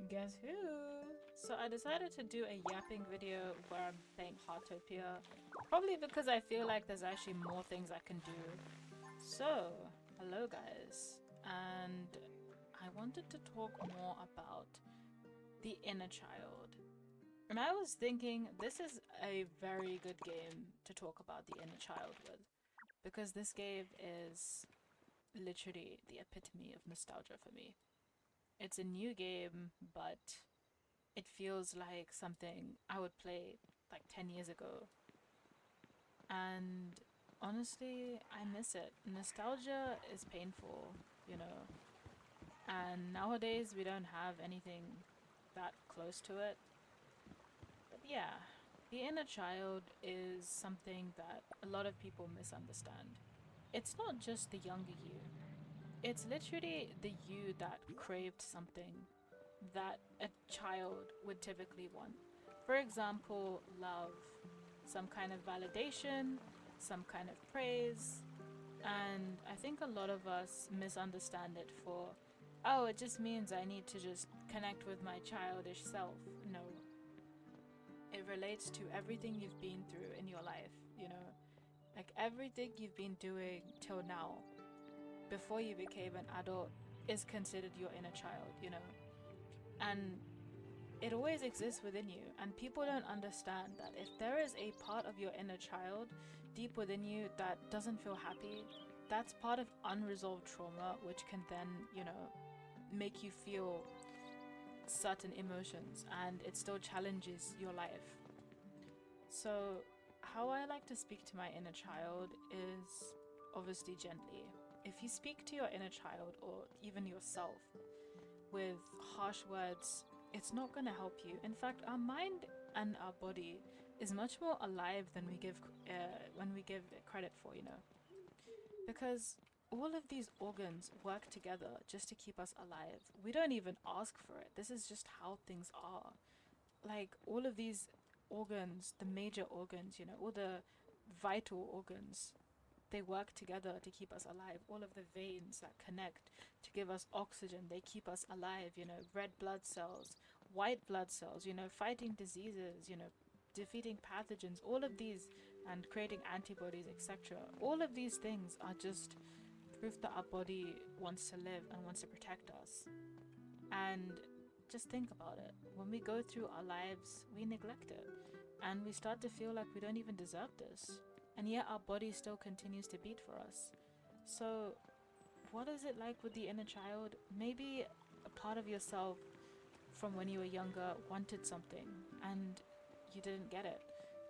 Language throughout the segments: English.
Guess who? So I decided to do a yapping video where I'm playing Heartopia. Probably because I feel like there's actually more things I can do. So, hello guys. And I wanted to talk more about the inner child. And I was thinking this is a very good game to talk about the inner child with. Because this game is literally the epitome of nostalgia for me. It's a new game, but it feels like something I would play like 10 years ago. And honestly, I miss it. Nostalgia is painful, you know. And nowadays, we don't have anything that close to it. But yeah, the inner child is something that a lot of people misunderstand. It's not just the younger you, it's literally the you that craved something that a child would typically want. For example, love, some kind of validation, some kind of praise. And I think a lot of us misunderstand it for, oh, it just means I need to just connect with my childish self. No, it relates to everything you've been through in your life, you know? Like everything you've been doing till now, before you became an adult, is considered your inner child, you know? And it always exists within you, and people don't understand that if there is a part of your inner child deep within you that doesn't feel happy, that's part of unresolved trauma, which can then, you know, make you feel certain emotions and it still challenges your life. So, how I like to speak to my inner child is obviously gently. If you speak to your inner child or even yourself with harsh words, it's not going to help you. In fact, our mind and our body is much more alive than we give when we give it credit for, you know. Because all of these organs work together just to keep us alive. We don't even ask for it. This is just how things are. Like all of these organs, the major organs, you know, all the vital organs, they work together to keep us alive. All of the veins that connect to give us oxygen, they keep us alive, you know, red blood cells, white blood cells, you know, fighting diseases, you know, defeating pathogens, all of these, and creating antibodies, etc. All of these things are just proof that our body wants to live and wants to protect us. And just think about it. When we go through our lives, we neglect it. And we start to feel like we don't even deserve this. And yet our body still continues to beat for us. So, what is it like with the inner child? Maybe a part of yourself from when you were younger wanted something and you didn't get it.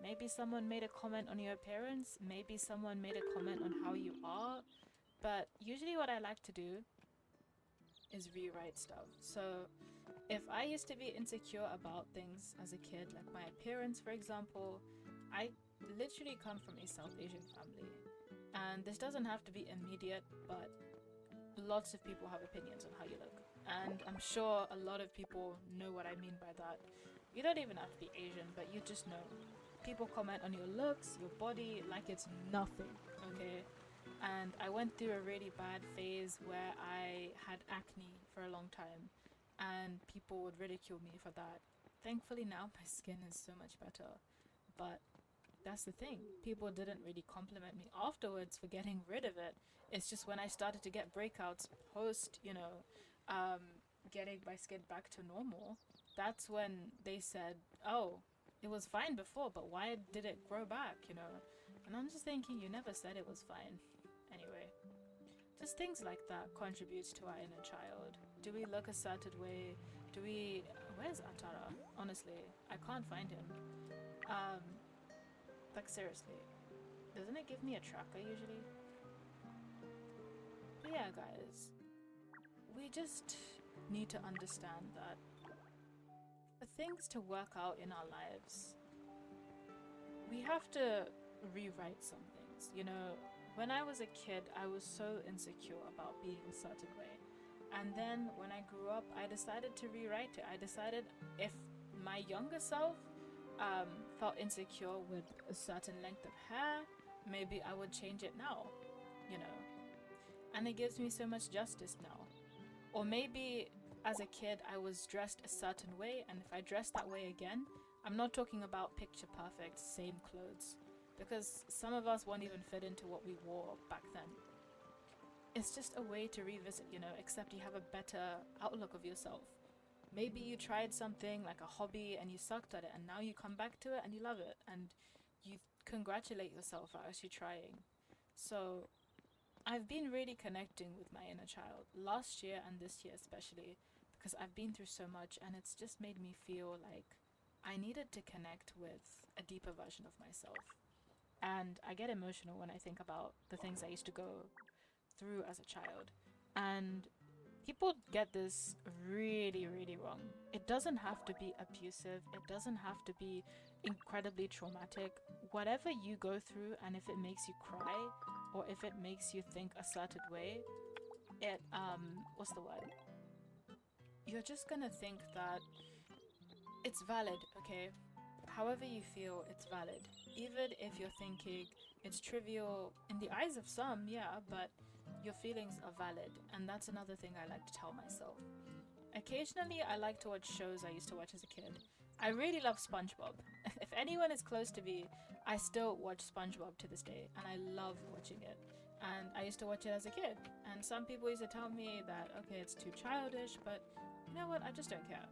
Maybe someone made a comment on your appearance, maybe someone made a comment on how you are, but usually what I like to do is rewrite stuff. So if I used to be insecure about things as a kid, like my appearance, for example, I literally come from a South Asian family. And this doesn't have to be immediate, but lots of people have opinions on how you look. And I'm sure a lot of people know what I mean by that. You don't even have to be Asian, but you just know. People comment on your looks, your body, like it's nothing, okay? And I went through a really bad phase where I had acne for a long time, and people would ridicule me for that. Thankfully, now my skin is so much better, but that's the thing. People didn't really compliment me afterwards for getting rid of it. It's just when I started to get breakouts post, you know, um, getting my skin back to normal, that's when they said, oh, it was fine before, but why did it grow back, you know? And I'm just thinking, you never said it was fine. Anyway, just things like that contributes to our inner child. Do we look a certain way? Do we... Where's Atara? Honestly, I can't find him. Um, like seriously, doesn't it give me a tracker usually? But yeah, guys, we just need to understand that for things to work out in our lives, we have to rewrite some things. You know, when I was a kid, I was so insecure about being a certain way. And then when I grew up, I decided to rewrite it. I decided if my younger self um, felt insecure with a certain length of hair, maybe I would change it now, you know. And it gives me so much justice now. Or maybe as a kid I was dressed a certain way, and if I dress that way again, I'm not talking about picture perfect same clothes, because some of us won't even fit into what we wore back then. It's just a way to revisit, except you have a better outlook of yourself. Maybe you tried something like a hobby and you sucked at it, and now you come back to it and you love it, and you congratulate yourself for actually trying. So I've been really connecting with my inner child last year and this year, especially because I've been through so much, and it's just made me feel like I needed to connect with a deeper version of myself. And I get emotional when I think about the things I used to go through as a child. And people get this really, really wrong. It doesn't have to be abusive, it doesn't have to be incredibly traumatic. Whatever you go through, and if it makes you cry or if it makes you think a certain way, it, what's the word? You're just gonna think that it's valid, okay? However you feel, it's valid. Even if you're thinking it's trivial in the eyes of some, yeah, but your feelings are valid, and that's another thing I like to tell myself. Occasionally, I like to watch shows I used to watch as a kid. I really love SpongeBob. If anyone is close to me, I still watch SpongeBob to this day, and I love watching it. And I used to watch it as a kid, and some people used to tell me that, okay, it's too childish, but you know what, I just don't care.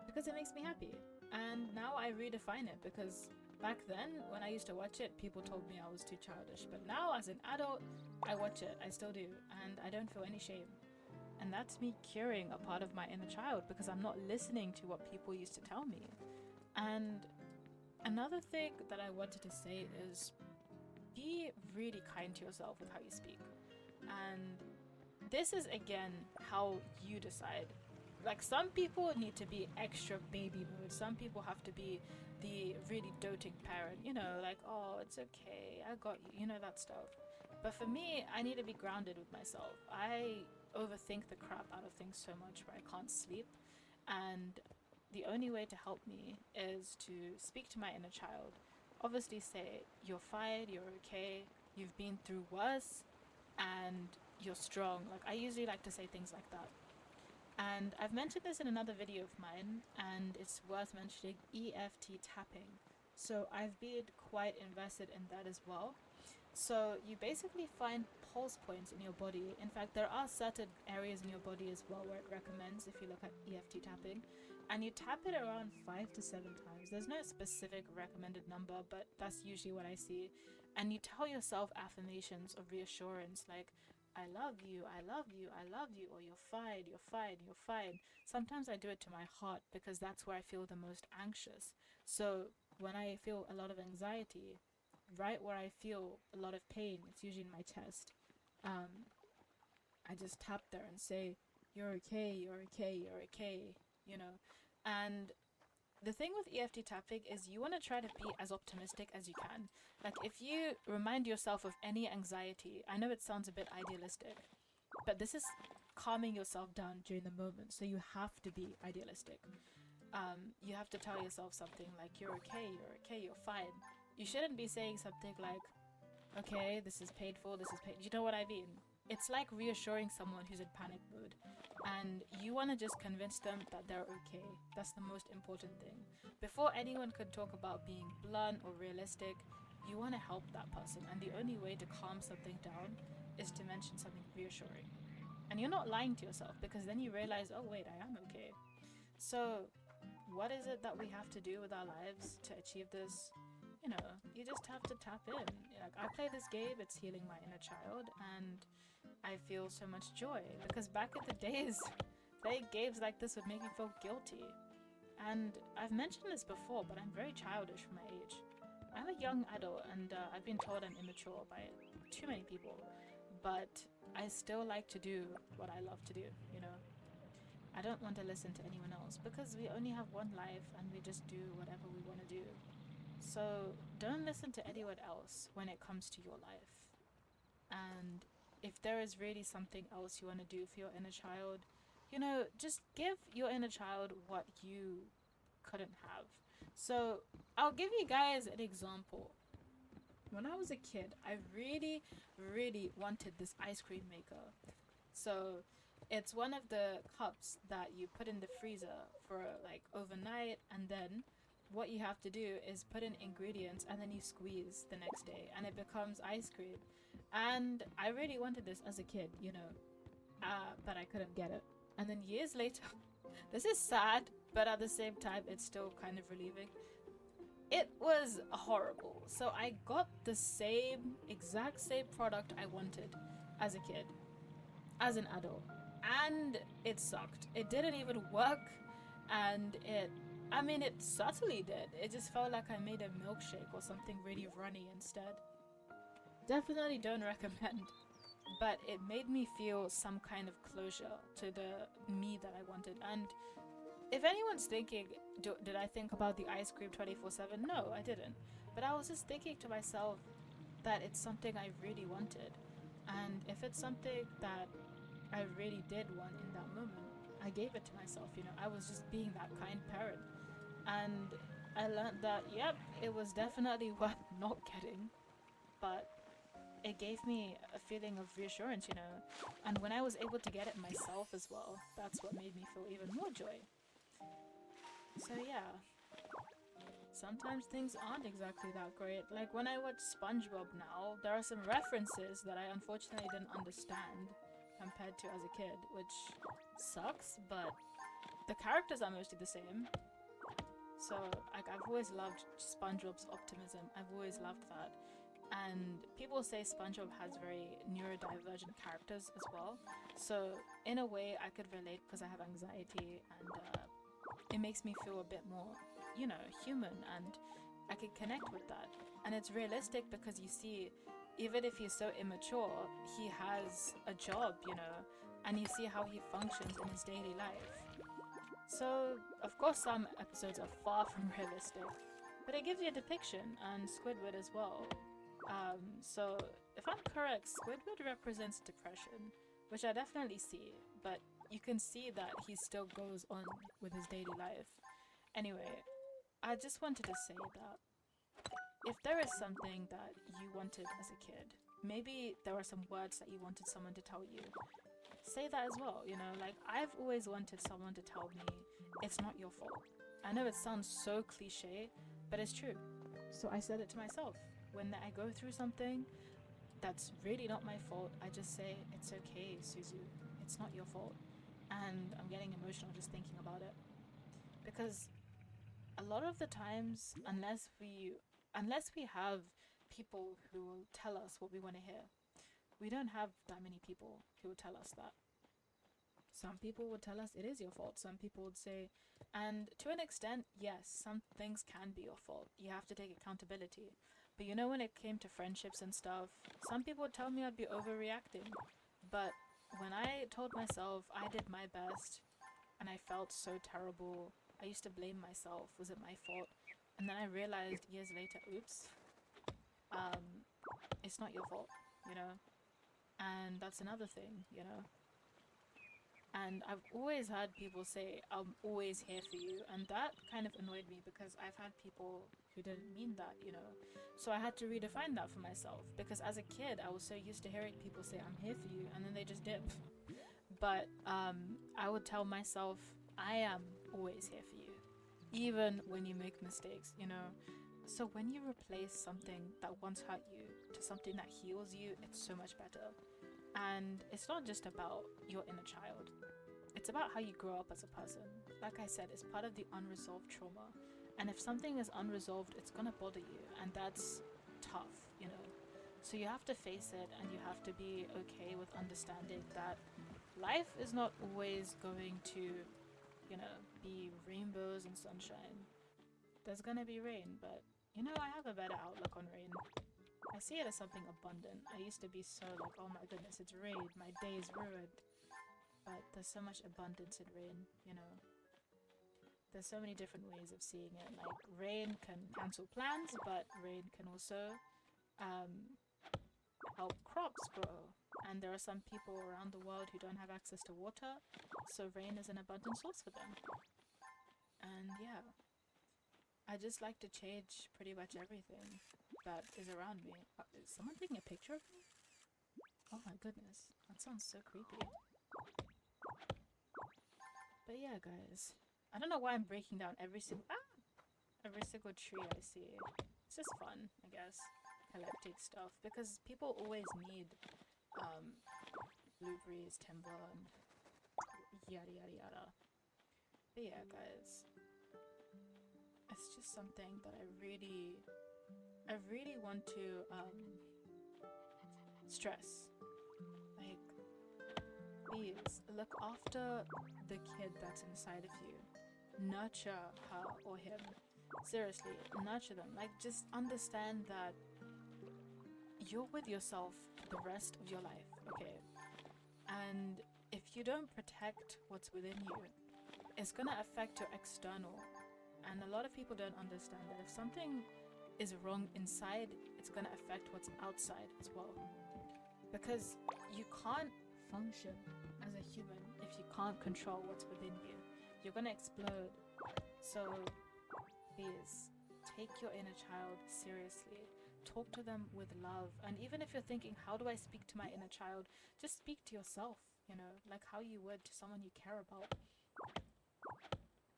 Because it makes me happy. And now I redefine it, because back then, when I used to watch it, people told me I was too childish. But now, as an adult, I watch it, I still do, and I don't feel any shame. And that's me curing a part of my inner child, because I'm not listening to what people used to tell me. And another thing that I wanted to say is be really kind to yourself with how you speak. And this is again how you decide. Like, some people need to be extra baby mode. Some people have to be the really doting parent, like, oh, it's okay, I got you, that stuff. But for me, I need to be grounded with myself. I overthink the crap out of things so much where I can't sleep. And the only way to help me is to speak to my inner child. Obviously, say, you're fine, you're okay, you've been through worse, and you're strong. Like, I usually like to say things like that. And I've mentioned this in another video of mine, and it's worth mentioning EFT tapping. So I've been quite invested in that as well. So you basically find pulse points in your body. In fact, there are certain areas in your body as well where it recommends, if you look at EFT tapping, and you tap it around 5 to 7 times. There's no specific recommended number, but that's usually what I see. And you tell yourself affirmations of reassurance like, I love you, I love you, I love you, or you're fine, you're fine, you're fine. Sometimes I do it to my heart because that's where I feel the most anxious. So when I feel a lot of anxiety, right where I feel a lot of pain, it's usually in my chest, I just tap there and say, you're okay, you're okay, you're okay, you know. And the thing with EFT tapping is you want to try to be as optimistic as you can. Like, if you remind yourself of any anxiety, I know it sounds a bit idealistic, but this is calming yourself down during the moment, so you have to be idealistic. You have to tell yourself something like, you're okay, you're fine. You shouldn't be saying something like, okay, this is painful, this is pain. You know what I mean? It's like reassuring someone who's in panic mode, and you want to just convince them that they're okay. That's the most important thing. Before anyone could talk about being blunt or realistic, you want to help that person, and the only way to calm something down is to mention something reassuring. And you're not lying to yourself, because then you realize, oh wait, I am okay. So what is it that we have to do with our lives to achieve this? You just have to tap in. Like, I play this game, it's healing my inner child, and I feel so much joy, because back in the days, playing games like this would make me feel guilty. And I've mentioned this before, but I'm very childish for my age. I'm a young adult, and I've been told I'm immature by too many people, but I still like to do what I love to do, I don't want to listen to anyone else, because we only have one life and we just do whatever we want to do. So don't listen to anyone else when it comes to your life. And if there is really something else you want to do for your inner child, just give your inner child what you couldn't have. So I'll give you guys an example. When I was a kid, I really, really wanted this ice cream maker. So It's one of the cups that you put in the freezer for like overnight, and then what you have to do is put in ingredients and then you squeeze the next day and it becomes ice cream. And I really wanted this as a kid, you know, but I couldn't get it. And then years later, this is sad, but at the same time, it's still kind of relieving. It was horrible. So I got the exact same product I wanted as a kid, as an adult, and it sucked. It didn't even work, and I mean, it subtly did. It just felt like I made a milkshake or something really runny instead. Definitely don't recommend, but it made me feel some kind of closure to the me that I wanted. And if anyone's thinking, did I think about the ice cream 24/7? No, I didn't. But I was just thinking to myself that it's something I really wanted. And if it's something that I really did want in that moment, I gave it to myself, you know. I was just being that kind parent. And I learned that, yep, it was definitely worth not getting, but it gave me a feeling of reassurance, you know. And when I was able to get it myself as well, that's what made me feel even more joy. So yeah, sometimes things aren't exactly that great. Like when I watch SpongeBob now, there are some references that I unfortunately didn't understand compared to as a kid, which sucks, but the characters are mostly the same. So like I've always loved SpongeBob's optimism. I've always loved that. And people say SpongeBob has very neurodivergent characters as well. So in a way, I could relate because I have anxiety, and it makes me feel a bit more, you know, human, and I can connect with that. And it's realistic because you see, even if he's so immature, he has a job, you know, and you see how he functions in his daily life. So, of course, some episodes are far from realistic, but it gives you a depiction, and Squidward as well. So, if I'm correct, Squidward represents depression, which I definitely see, but you can see that he still goes on with his daily life. Anyway, I just wanted to say that if there is something that you wanted as a kid, maybe there are some words that you wanted someone to tell you, say that as well, you know? Like, I've always wanted someone to tell me it's not your fault. I know it sounds so cliche, but it's true. So I said it to myself. When I go through something that's really not my fault, I just say, it's okay, Suzu. It's not your fault. And I'm getting emotional just thinking about it. Because a lot of the times, unless we have people who will tell us what we want to hear, we don't have that many people who will tell us that. Some people would tell us it is your fault. Some people would say, and to an extent, yes, some things can be your fault. You have to take accountability. But you know, when it came to friendships and stuff, some people would tell me I'd be overreacting. But when I told myself I did my best and I felt so terrible, I used to blame myself. Was it my fault? And then I realized years later, oops, um, it's not your fault, you know? And that's another thing, you know? And I've always had people say, I'm always here for you. And that kind of annoyed me because I've had people who didn't mean that, you know. So I had to redefine that for myself. Because as a kid, I was so used to hearing people say, I'm here for you. And then they just dip. But I would tell myself, I am always here for you. Even when you make mistakes, you know. So when you replace something that once hurt you to something that heals you, it's so much better. And it's not just about your inner child, it's about how you grow up as a person. Like I said, it's part of the unresolved trauma. And if something is unresolved, it's gonna bother you, and that's tough, you know. So you have to face it, and you have to be okay with understanding that life is not always going to, you know, be rainbows and sunshine. There's gonna be rain, but you know, I have a better outlook on rain. I see it as something abundant. I used to be so like, oh my goodness, it's rain, my day is ruined. But there's so much abundance in rain, you know. There's so many different ways of seeing it. Like, rain can cancel plans, but rain can also um, help crops grow. And there are some people around the world who don't have access to water, so rain is an abundant source for them. And yeah, I just like to change pretty much everything that is around me. Is someone taking a picture of me? Oh my goodness, that sounds so creepy. But yeah, guys, I don't know why I'm breaking down every single tree I see. It's just fun, I guess, collecting stuff because people always need um, blueberries, timber, and yada yada yada. But yeah, guys, it's just something that I really want to stress. Like, please look after the kid that's inside of you. Nurture her or him. Seriously, nurture them. Like, just understand that you're with yourself the rest of your life, okay? And if you don't protect what's within you, it's gonna affect your external. And a lot of people don't understand that if something is wrong inside, it's gonna affect what's outside as well. Because you can't function as a human if you can't control what's within you. You're gonna explode. So please take your inner child seriously. Talk to them with love. And even if you're thinking, how do I speak to my inner child? Just speak to yourself, you know, like how you would to someone you care about.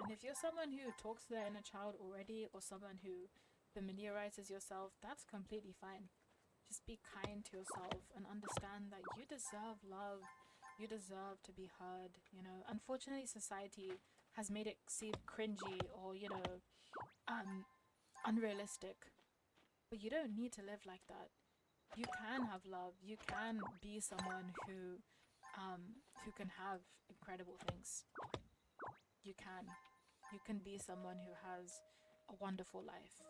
And if you're someone who talks to their inner child already, or someone who familiarizes yourself, that's completely fine. Just be kind to yourself and understand that you deserve love. You deserve to be heard, you know. Unfortunately, society has made it seem cringy or, you know, unrealistic. But you don't need to live like that. You can have love. You can be someone who can have incredible things. You can. You can be someone who has a wonderful life.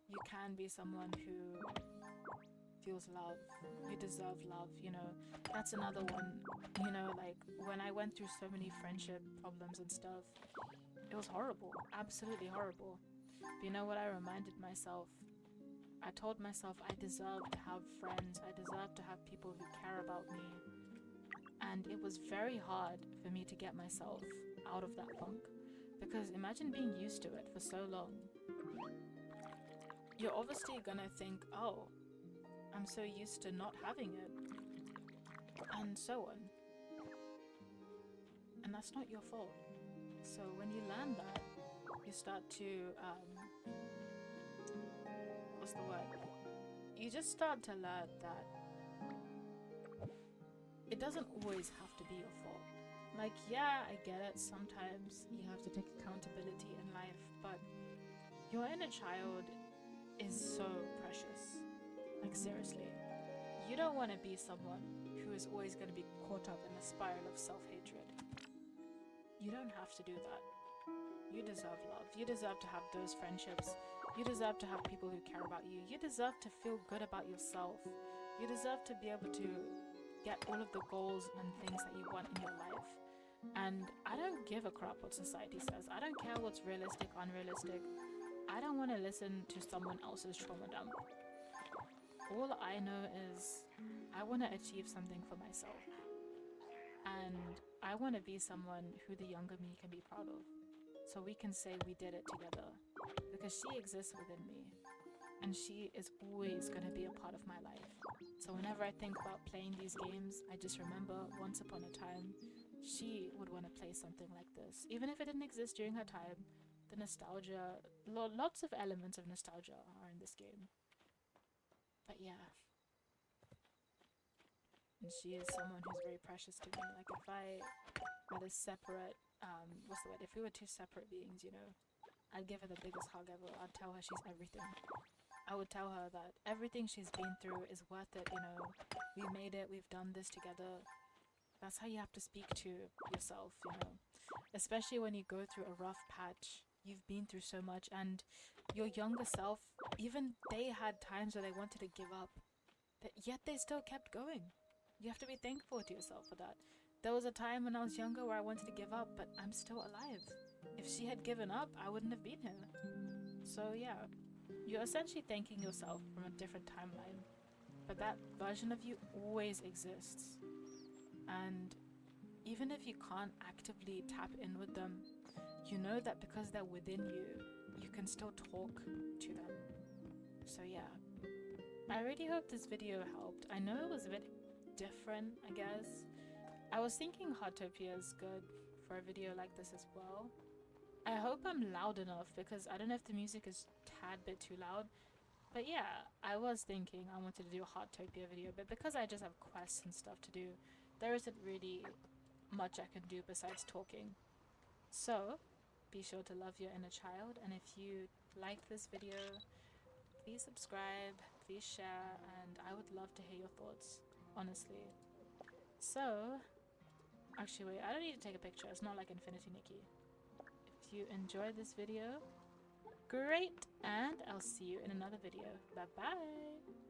You can be someone who feels love. You deserve love, you know. That's another one. You know, like when I went through so many friendship problems and stuff, it was horrible. Absolutely horrible. But you know what I reminded myself? I told myself I deserve to have friends. I deserve to have people who care about me. And it was very hard for me to get myself out of that funk. Because imagine being used to it for so long. You're obviously gonna think, oh, I'm so used to not having it. And so on. And that's not your fault. So when you learn that, you start to, what's the word? You just start to learn that it doesn't always have to be your fault. Like, yeah, I get it. Sometimes you have to take accountability in life, but your inner child is so precious. Like, seriously. You don't want to be someone who is always going to be caught up in a spiral of self-hatred. You don't have to do that. You deserve love. You deserve to have those friendships. You deserve to have people who care about you. You deserve to feel good about yourself. You deserve to be able to get all of the goals and things that you want in your life. And I don't give a crap what society says. I don't care what's realistic, unrealistic. I don't want to listen to someone else's trauma dump. All I know is I want to achieve something for myself. And I want to be someone who the younger me can be proud of. So we can say we did it together. Because she exists within me. And she is always going to be a part of my life. So whenever I think about playing these games, I just remember once upon a time, she would want to play something like this. Even if it didn't exist during her time, the nostalgia, lots of elements of nostalgia are in this game. But yeah. And she is someone who's very precious to me. Like if I had a separate, what's the word? If we were two separate beings, you know, I'd give her the biggest hug ever. I'd tell her she's everything. I would tell her that everything she's been through is worth it, you know. We made it, we've done this together. That's how you have to speak to yourself, you know. Especially when you go through a rough patch. You've been through so much, and your younger self, even they had times where they wanted to give up. But yet they still kept going. You have to be thankful to yourself for that. There was a time when I was younger where I wanted to give up, but I'm still alive. If she had given up, I wouldn't have been here. So yeah. You're essentially thanking yourself from a different timeline, but that version of you always exists. And even if you can't actively tap in with them, you know that because they're within you, you can still talk to them. So yeah, I really hope this video helped. I know it was a bit different, I guess. I was thinking Heartopia is good for a video like this as well. I hope I'm loud enough because I don't know if the music is tad bit too loud. But yeah, I was thinking I wanted to do a Heartopia video, but because I just have quests and stuff to do, there isn't really much I can do besides talking. So, be sure to love your inner child, and if you like this video, please subscribe, please share, and I would love to hear your thoughts, honestly. So, actually wait, I don't need to take a picture, it's not like Infinity Nikki. If you enjoyed this video, great, and I'll see you in another video. Bye bye!